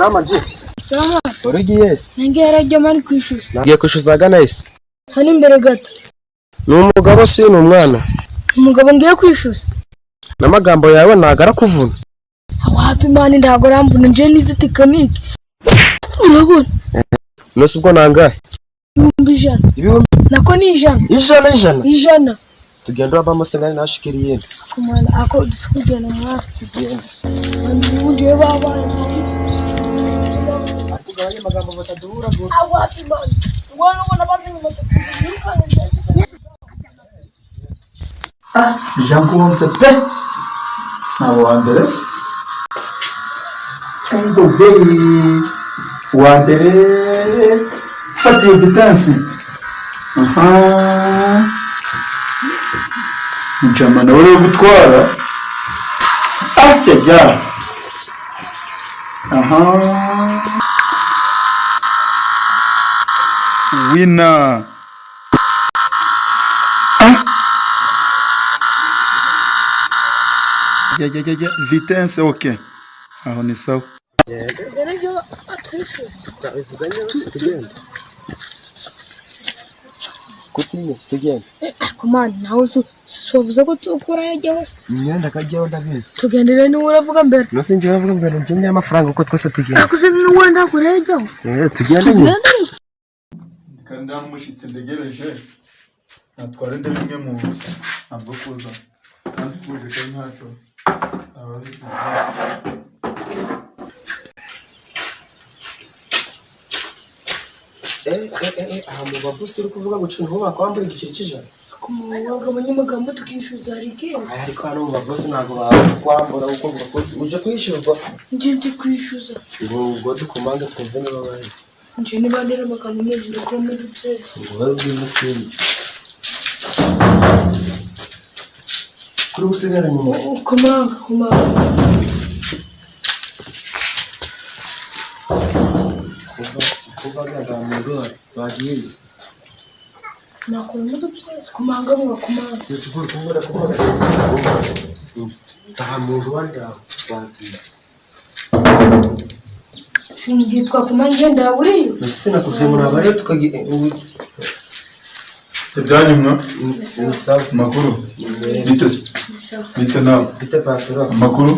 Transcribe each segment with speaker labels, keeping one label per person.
Speaker 1: Salama ji.
Speaker 2: Salama.
Speaker 1: Urigiye se?
Speaker 2: Nange yarajya mani kwishyuza.
Speaker 1: Nagiye kwishyuza gana ese.
Speaker 2: Hano imbere gato.
Speaker 1: Ni umugabo se ni umwana?
Speaker 2: Umugabo ngiye kwishyuza.
Speaker 1: N'amagambo yawe nagara kuvuna.
Speaker 2: Wapi mani ndago ramvuna nje nizi tekinike. Urabona?
Speaker 1: Nose ubwo nangahe?
Speaker 2: 100. Nako ni 100. 100.
Speaker 1: Tugenda urabamo se ngari nashikiriye.
Speaker 2: Kumana ako tugenda mwasi tugenda. Ndiye baba.
Speaker 1: Atugabanye amagambo batadura go.
Speaker 2: Wapi mani? Ubona basi
Speaker 3: Jean-Claude pe nabo Andres ndo bei wa Andres fati evidence mjamana wale gutwara ajya winner ya vitesse okay aho ni sawa
Speaker 1: tugenda
Speaker 2: kumana nawe sovuze ko tukora yajya hose
Speaker 1: imyenda kajyaho ndabizi
Speaker 2: tugendere ni uravuga mbere
Speaker 1: nose ngiye uravuga mbere njye amafaranga uko twese tugenda
Speaker 2: akuze ni wenda kurejyaho
Speaker 1: tugenda nyine
Speaker 3: kandi amushitse ndegereje natwara ndemwe mu ntabwo kuza kandi kuje kandi ntacyo
Speaker 1: aha mu babusi uri kuvuga ngo cumi ntuba kwambura igiceri cy'ijana
Speaker 2: kumuwaga abanyamagambo tukishyuza harike
Speaker 1: ariko hano mu babusi ntabwo bakwambura uko uje kwishyurwa
Speaker 2: nje kwishyuza
Speaker 1: ngo dukomande twumve niba bari
Speaker 2: nje niba ndera amagambo menshi ndakora muri byose
Speaker 1: ngo bari bw'imutini kuri gusigara nyuma
Speaker 2: kumanga
Speaker 1: kuva ganda mu rwari bagize
Speaker 2: nakora muri byose kumanga
Speaker 1: yose uvuye kumubura kumubura taha mu rwanda bagiye
Speaker 2: singitwa kumanje ndaburiyo
Speaker 1: sinakuvye muri abare tukagiye
Speaker 3: Tujyanyuma makuru bite nawe
Speaker 1: bite pasura
Speaker 3: makuru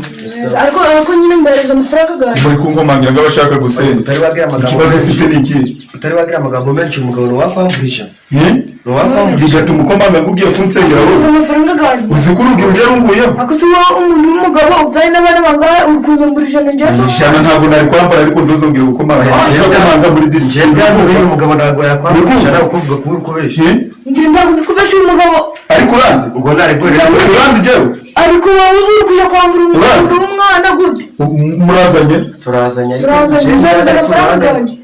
Speaker 2: ariko nyine mbereza amafaranga gaje
Speaker 3: muri kunkomangira ngo abashaka gusenya
Speaker 1: utari wagira amagambo
Speaker 3: ikibazo ufite ni iki
Speaker 1: utari wagira amagambo menshi umugabo wafamburisha
Speaker 3: bigatuma ukomanga ngubwiye kunsengera wowe
Speaker 2: amafaranga gaje
Speaker 3: uzi ko urugi ruje runguye
Speaker 2: akusi wa umuntu w'umugabo ubyari n'abana bangahe urukuzungurije nje
Speaker 3: ishana ntabwo nari kwambara ariko ndozongera gukomanga cyangwa muri district
Speaker 1: njye uyu mugabo ntabwo yakwamburisha nawe kuvuga ko uri kubesha
Speaker 2: njye ntabwo nikubesha uyu mugabo
Speaker 3: ariko uranze
Speaker 1: ngo nari gorera
Speaker 3: uranze jewe
Speaker 2: ariko wowe uri kuja kwambura umwana gute
Speaker 3: murazanye
Speaker 1: turazanye
Speaker 2: mbereza amafaranga gaje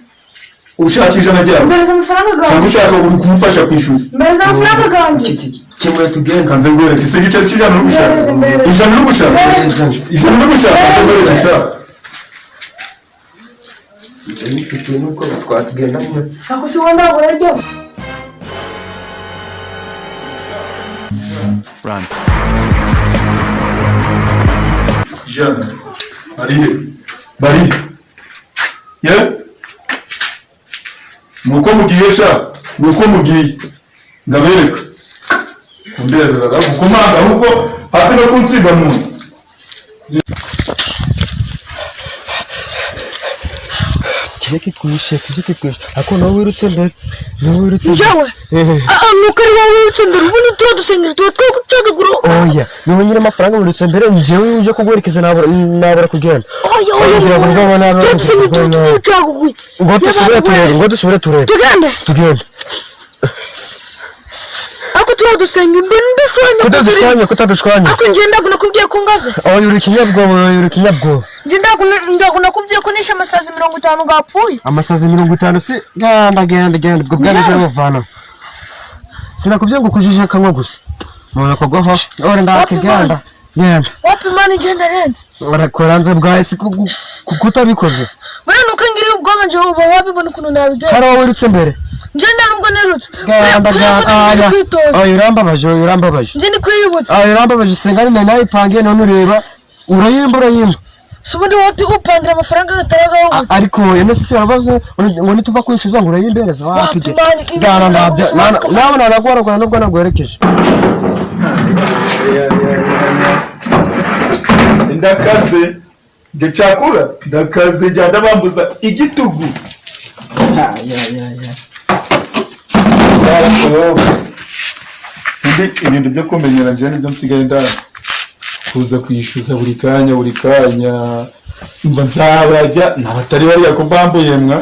Speaker 3: ushakisha najya
Speaker 2: mbereza amafaranga gaje
Speaker 3: cyangwa ushaka uri kumufasha kwishyuza
Speaker 2: mbereza amafaranga gaje
Speaker 1: kimwe tugenda
Speaker 3: kanze ngore ise gice cy'ijana n'ugushaka ijana n'ugushaka
Speaker 1: ifite nuko twatugenda mwe
Speaker 2: akusi wa ntabwo rero
Speaker 3: Run. Jana. Bari. Ye? Nuko mugiye sha, nuko mugiye. Ngabereka. Ndebera gukomanga ahubwo hafi no kunsiga mu.
Speaker 1: Kije kitwishe ako nawe wirutse mbere
Speaker 2: Jawe nuko ari wowe wirutse mbere ubundi tuba dusengera tuba twagucaga guro
Speaker 1: oya niwe nyine amafaranga wirutse mbere njyewe uje kugwerekeza nabura kugenda
Speaker 2: oya tuba dusengera tuba gugwi
Speaker 1: ngo dusubire turebe tugende
Speaker 2: ako tuba dusenga mbere
Speaker 1: kutadushwanya
Speaker 2: ako nje ndaguna kubwiye ko ngaze
Speaker 1: oya uri kinyabwo
Speaker 2: nje ndaguna kubwiye ko nisha amasazi 50 gapfuye
Speaker 1: amasazi 50 se genda ubwo bwaje bavana sinakubye ngo kujije kanwa gusa moya kogwaho ora ndakigenda genda
Speaker 2: wapi mani genda renze
Speaker 1: barakoranze bwahise kukutabikoze
Speaker 2: bari nuko ngiri ubwoma nje uba wabibona ukuntu nabigenda
Speaker 1: hari wowe urutse mbere
Speaker 2: nje ndanubwo nerutse
Speaker 1: urambabaje
Speaker 2: nje ni kwiyibutsa
Speaker 1: urambabaje sengani nayo ipangiye none ureba urayimba
Speaker 2: Ubundi wote upangira amafaranga agataraga
Speaker 1: ariko yene si abazo ngo nituva kwishyuza ngo urayimbereza wafite gana ndabya nawe naragora nubwo naguherekeje
Speaker 3: ndakaze nje cyakura ndakaze jyanda bambuza igitugu ibintu byo kumenyera nje nibyo nsigaye ndana kuza kwishyuza buri kanya mva nzabajya nabatari bariya ko mbambuye mwa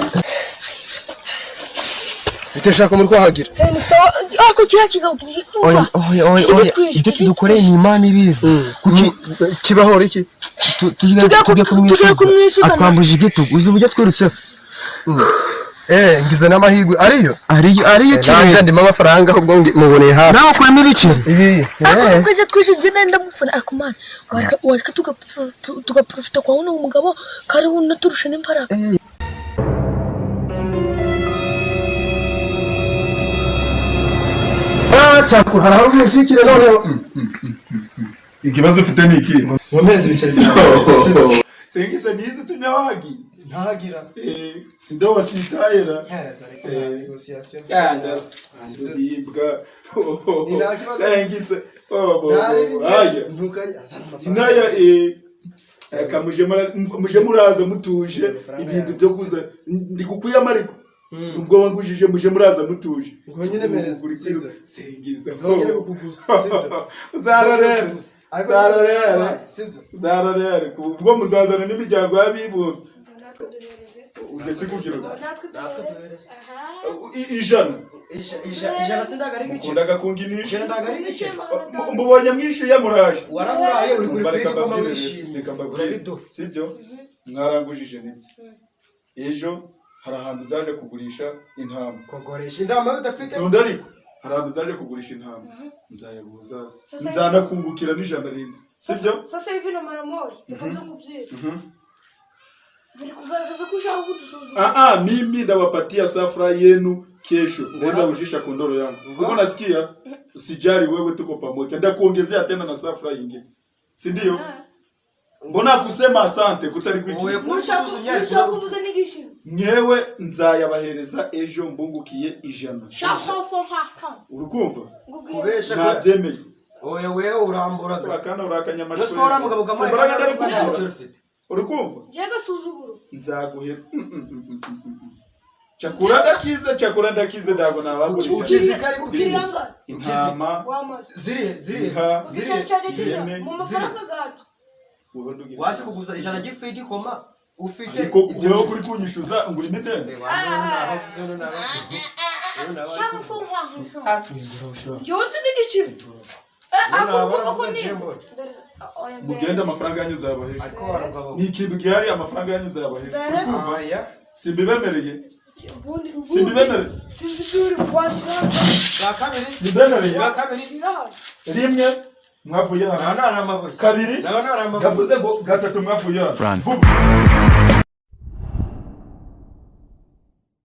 Speaker 1: biteshaka muri kwahagira
Speaker 2: ni sawa ako kigabukiye
Speaker 1: oya ibyo tudukoreye ni Imana ibizi kuki kibaho iki tujya kumwishyuza atwambuje igitugu uzi uburyo twirutseho ngize n'amahirwe ariyo cyane ndimo amafaranga ahubwo muboneye hafi nawe kuramo ibiceri
Speaker 2: twese twishyuze nenda mufana akumana wareka tugaprofita kwa uno umugabo kari unaturusha n'imbaraga
Speaker 1: cyakura haraho umunsikire noneho
Speaker 3: ikibazo ufite ni iki
Speaker 1: wameze ibiceri byawe
Speaker 3: sengisa nize tunyawagi
Speaker 1: ntagira
Speaker 3: sindo wasitayera
Speaker 1: hereza reka negociation
Speaker 3: yandas ndibwa sengisa
Speaker 1: aya ntukanye azana
Speaker 3: inaya muje muraza mutuje ibintu byo kuza ndikukuya mariko ubwo wangujije muje muraza mutuje
Speaker 1: ngo nyine mereza
Speaker 3: sengiza
Speaker 1: ngene kukugusa
Speaker 3: zararere ubwo muzazana n'imiryango y'abibuntu uje sikukira ijana sindaga kunginisha mbubonye mwishuye muraje
Speaker 1: waraburaye uri kuri firi koma wishimye
Speaker 3: sibyo mwarangujije nibyo ejo hari ahantu zaje kugurisha intama
Speaker 1: kogoresha intama udafite
Speaker 3: nunda ariko hari ahantu zaje kugurisha intama nzayaguza nzanakungukira n'ijana rimwe sibyo
Speaker 2: sasa hivi na mara moja nikaanza kubyira nilikugaragaza ko ushaka kudusuzuma
Speaker 3: mimi ndawapatia safra yenu kesho nenda ujisha kondoro yangu uko nasikia usijali wewe tuko pamoja ndakuongezea tena na safra nyingine si ndio mbona kusema asante kutari kwiki
Speaker 2: ushaka kuvuza nigishi
Speaker 3: nyewe nzayabahereza ejo mbungukiye ijana urukumva
Speaker 1: kubesha
Speaker 3: nabyemeye
Speaker 1: oya wewe uramburaga
Speaker 3: akana urakanyamashwe
Speaker 1: Yesu ora mugabo gamaye
Speaker 3: urukumva
Speaker 2: jega suzuguro
Speaker 3: nzaguhe chakura ndakize ndago nabaguri
Speaker 1: ukizikari
Speaker 2: ukizanga
Speaker 3: intama
Speaker 1: ziri
Speaker 2: mu mafaranga gato
Speaker 1: waje kuguza ijana gifidi koma ufite
Speaker 3: ariko wewe kuri kunyishuza nguri mitende
Speaker 2: shaka fonha jozi nigishi ako
Speaker 3: mugenda amafaranga yanyu zabaheje ni ikintu gihari amafaranga yanyu zabaheje simbibemereye simbibemereye rimwe mwavuye hano kabiri gavuze ngo gatatu mwavuye hano